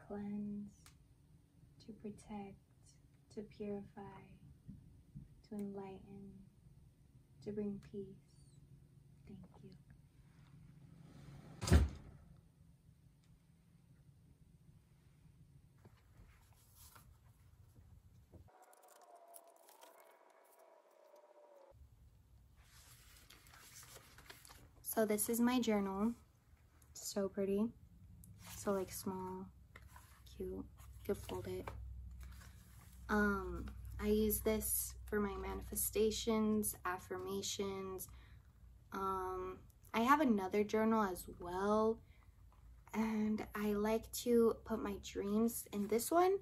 cleanse, to protect, to purify, to enlighten, to bring peace. Thank you. So this is my journal. It's so pretty. So like small, cute. You could fold it. I use this for my manifestations, affirmations. I have another journal as well, and I like to put my dreams in this one.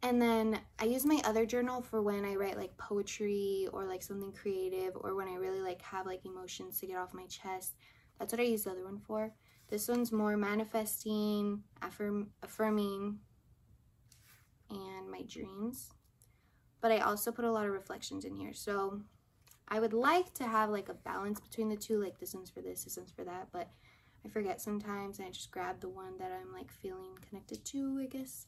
And then I use my other journal for when I write like poetry or like something creative, or when I really like have like emotions to get off my chest. That's what I use the other one for. This one's more manifesting, affirming, and my dreams. But I also put a lot of reflections in here. So I would like to have like a balance between the two, like this one's for this one's for that, but I forget sometimes and I just grab the one that I'm like feeling connected to, I guess.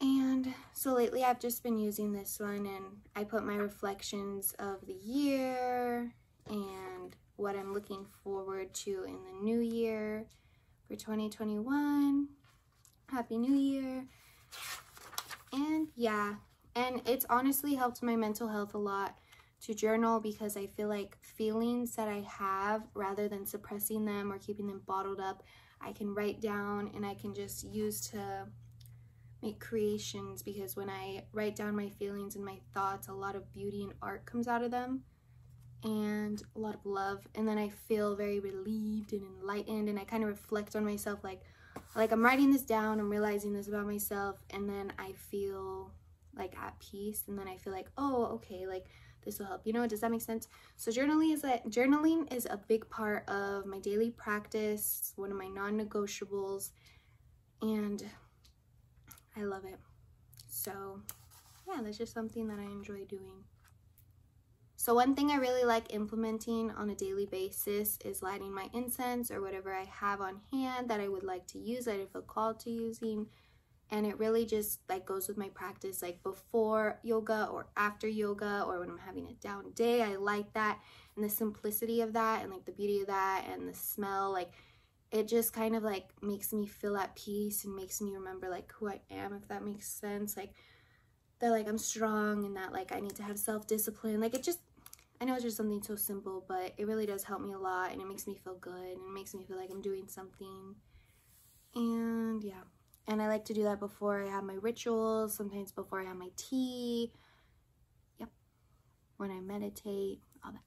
And so lately I've just been using this one, and I put my reflections of the year and what I'm looking forward to in the new year for 2021. Happy New Year. And yeah, and it's honestly helped my mental health a lot to journal, because I feel like feelings that I have, rather than suppressing them or keeping them bottled up, I can write down and I can just use to make creations, because when I write down my feelings and my thoughts, a lot of beauty and art comes out of them, and a lot of love, and then I feel very relieved and enlightened, and I kind of reflect on myself, like I'm writing this down, I'm realizing this about myself, and then I feel like at peace, and then I feel like, oh, okay, like this will help, you know. Does that make sense? So journaling is a big part of my daily practice, one of my non-negotiables, and I love it. So yeah, that's just something that I enjoy doing. So one thing I really like implementing on a daily basis is lighting my incense or whatever I have on hand that I would like to use, that I feel called to using. And it really just like goes with my practice, like before yoga or after yoga, or when I'm having a down day. I like that, and the simplicity of that, and like the beauty of that, and the smell, like it just kind of like makes me feel at peace and makes me remember like who I am, if that makes sense. Like that like I'm strong, and that like I need to have self-discipline. Like it just, I know it's just something so simple, but it really does help me a lot, and it makes me feel good, and it makes me feel like I'm doing something. And yeah, and I like to do that before I have my rituals, sometimes before I have my tea. Yep, when I meditate, all that.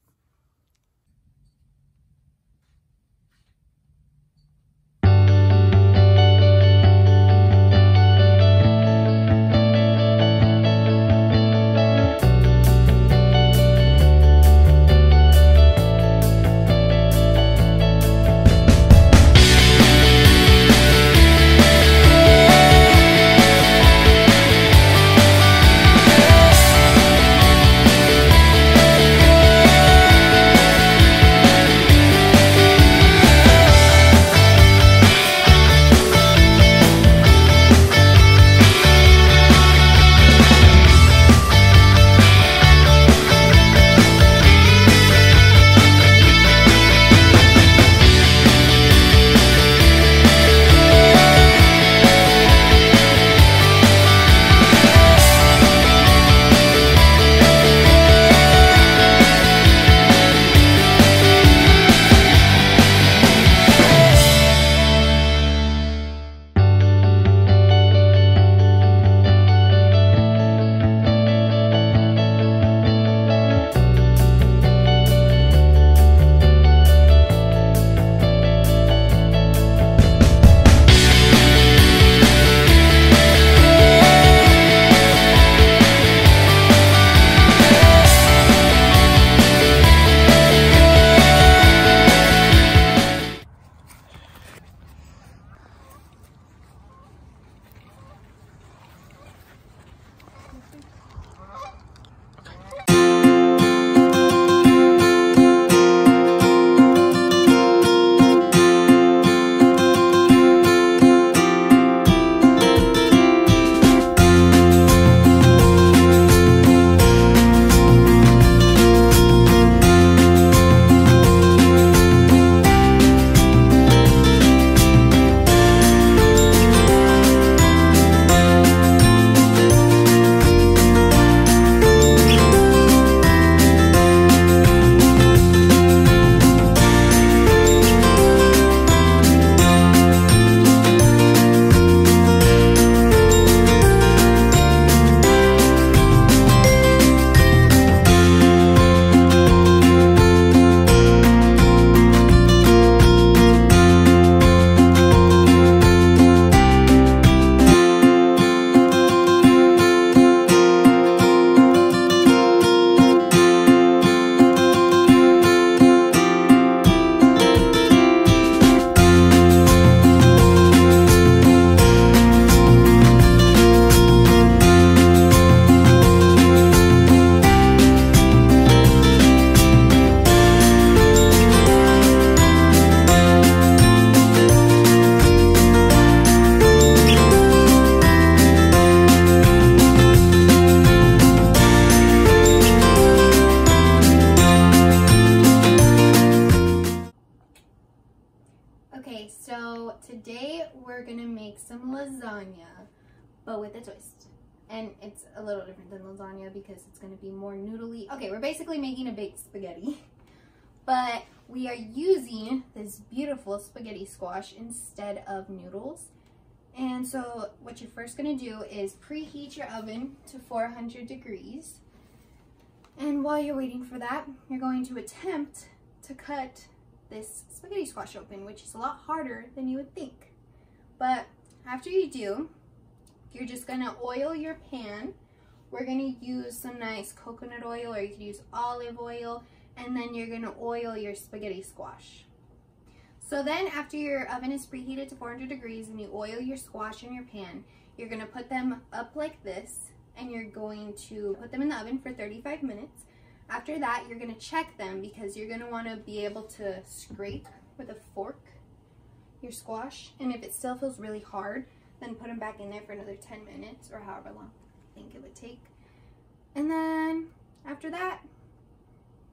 today we're gonna make some lasagna, but with a twist. And it's a little different than lasagna because it's gonna be more noodly. Okay, we're basically making a baked spaghetti, but we are using this beautiful spaghetti squash instead of noodles. And so what you're first gonna do is preheat your oven to 400 degrees. And while you're waiting for that, you're going to attempt to cut this spaghetti squash open, which is a lot harder than you would think. But after you do, you're just gonna oil your pan. We're gonna use some nice coconut oil, or you could use olive oil, and then you're gonna oil your spaghetti squash. So then after your oven is preheated to 400 degrees and you oil your squash in your pan, you're gonna put them up like this, and you're going to put them in the oven for 35 minutes. After that, you're gonna check them because you're gonna wanna be able to scrape with a fork your squash. And if it still feels really hard, then put them back in there for another 10 minutes or however long I think it would take. And then after that,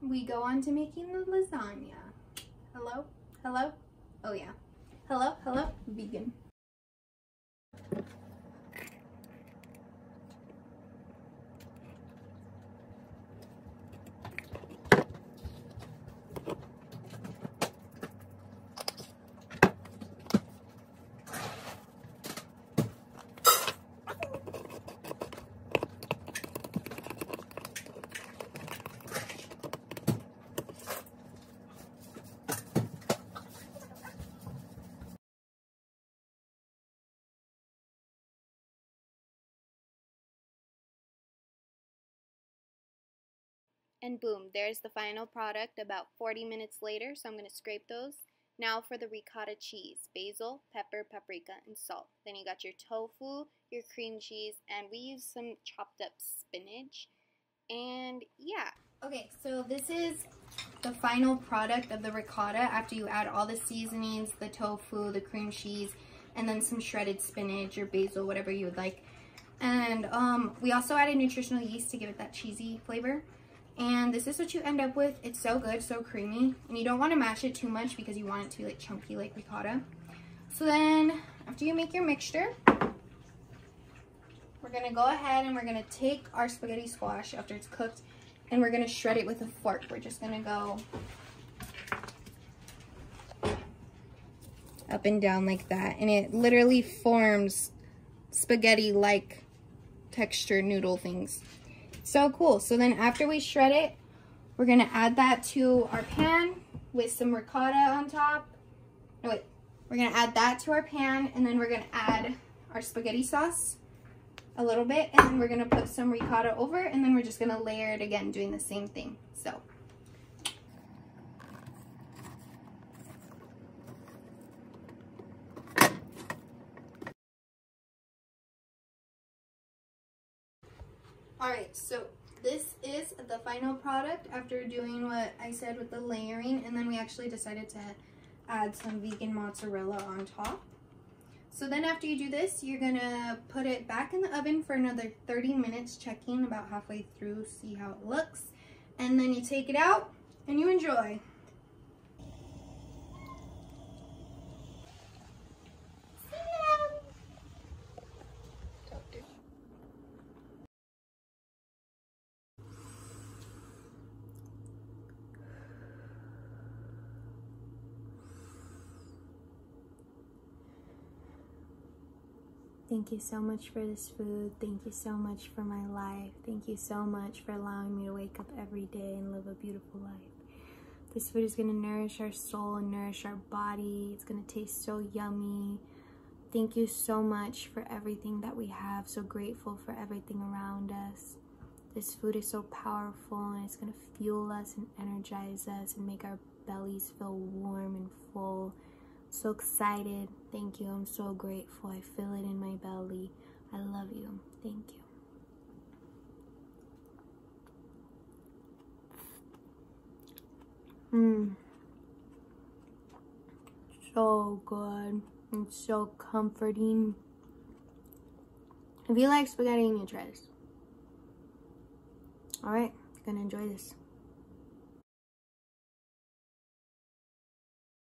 we go on to making the lasagna. Hello? Hello? Oh yeah. Hello? Hello? Vegan. And boom, there's the final product about 40 minutes later, so I'm going to scrape those. Now for the ricotta cheese: basil, pepper, paprika, and salt. Then you got your tofu, your cream cheese, and we use some chopped up spinach. And yeah. Okay, so this is the final product of the ricotta after you add all the seasonings, the tofu, the cream cheese, and then some shredded spinach or basil, whatever you would like. And we also added nutritional yeast to give it that cheesy flavor. And this is what you end up with. It's so good, so creamy. And you don't want to mash it too much because you want it to be like chunky like ricotta. So then after you make your mixture, we're going to go ahead and we're going to take our spaghetti squash after it's cooked and we're going to shred it with a fork. We're just going to go up and down like that. And it literally forms spaghetti-like texture noodle things. So cool. So then after we shred it, we're going to add that to our pan with some ricotta on top. No, wait. We're going to add that to our pan, and then we're going to add our spaghetti sauce a little bit, and then we're going to put some ricotta over, and then we're just going to layer it again, doing the same thing. So alright, so this is the final product after doing what I said with the layering, and then we actually decided to add some vegan mozzarella on top. So then after you do this, you're gonna put it back in the oven for another 30 minutes, checking about halfway through, see how it looks. And then you take it out and you enjoy. Thank you so much for this food. Thank you so much for my life. Thank you so much for allowing me to wake up every day and live a beautiful life. This food is going to nourish our soul and nourish our body. It's going to taste so yummy. Thank you so much for everything that we have. So grateful for everything around us. This food is so powerful, and it's going to fuel us and energize us and make our bellies feel warm and full. So excited. Thank you. I'm so grateful. I feel it in my belly. I love you. Thank you. So good. It's so comforting. If you like spaghetti, you need to try this. Alright, gonna enjoy this.